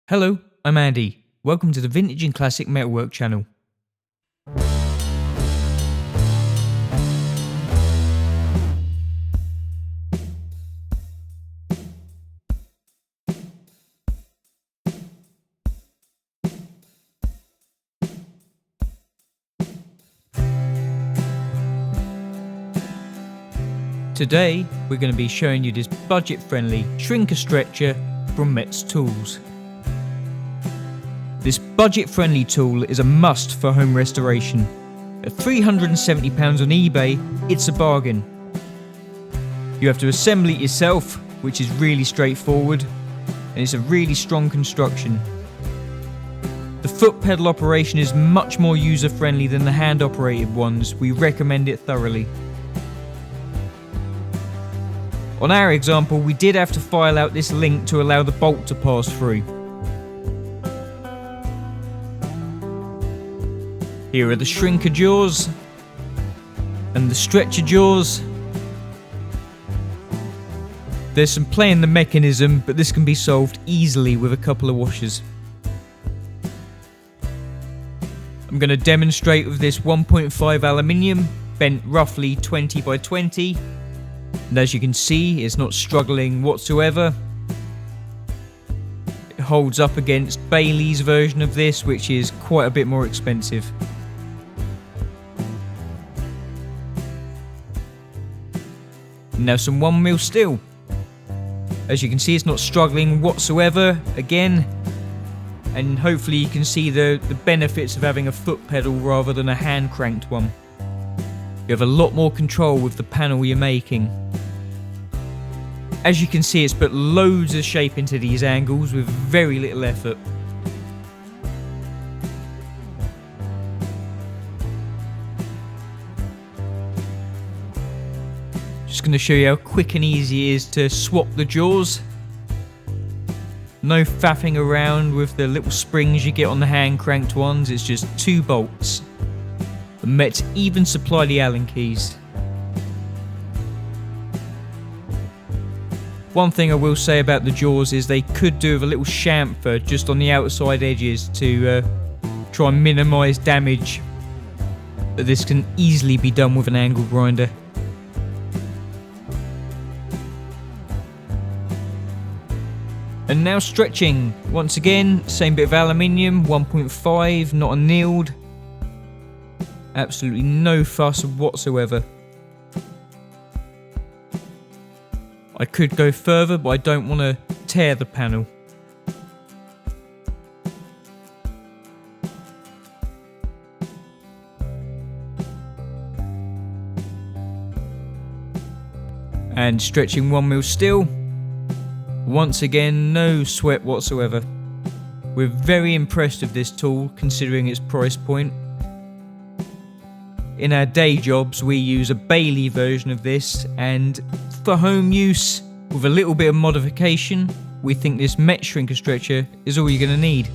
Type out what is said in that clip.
Hello, I'm Andy. Welcome to the Vintage and Classic Metalwork channel. Today, we're going to be showing you this budget-friendly shrinker stretcher from Metz Tools. This budget-friendly tool is a must for home restoration. At £370 on eBay, it's a bargain. You have to assemble it yourself, which is really straightforward, and it's a really strong construction. The foot pedal operation is much more user-friendly than the hand-operated ones. We recommend it thoroughly. On our example, we did have to file out this link to allow the bolt to pass through. Here are the shrinker jaws and the stretcher jaws. There's some play in the mechanism, but this can be solved easily with a couple of washers. I'm going to demonstrate with this 1.5 aluminium, bent roughly 20 by 20. And as you can see, it's not struggling whatsoever. It holds up against Bailey's version of this, which is quite a bit more expensive. Now some 1mm steel. As you can see, it's not struggling whatsoever again, and hopefully you can see the benefits of having a foot pedal rather than a hand cranked one. You have a lot more control with the panel you're making. As you can see, it's put loads of shape into these angles with very little effort. Just going to show you how quick and easy it is to swap the jaws. No faffing around with the little springs you get on the hand cranked ones, it's just 2 bolts. The Metz even supply the Allen keys. One thing I will say about the jaws is they could do with a little chamfer just on the outside edges to try and minimise damage, but this can easily be done with an angle grinder. And now stretching. Once again, same bit of aluminium, 1.5, not annealed. Absolutely no fuss whatsoever. I could go further, but I don't want to tear the panel. And stretching 1mm steel. Once again, no sweat whatsoever. We're very impressed with this tool considering its price point. In our day jobs we use a Bailey version of this, and for home use with a little bit of modification we think this Metz shrinker stretcher is all you're going to need.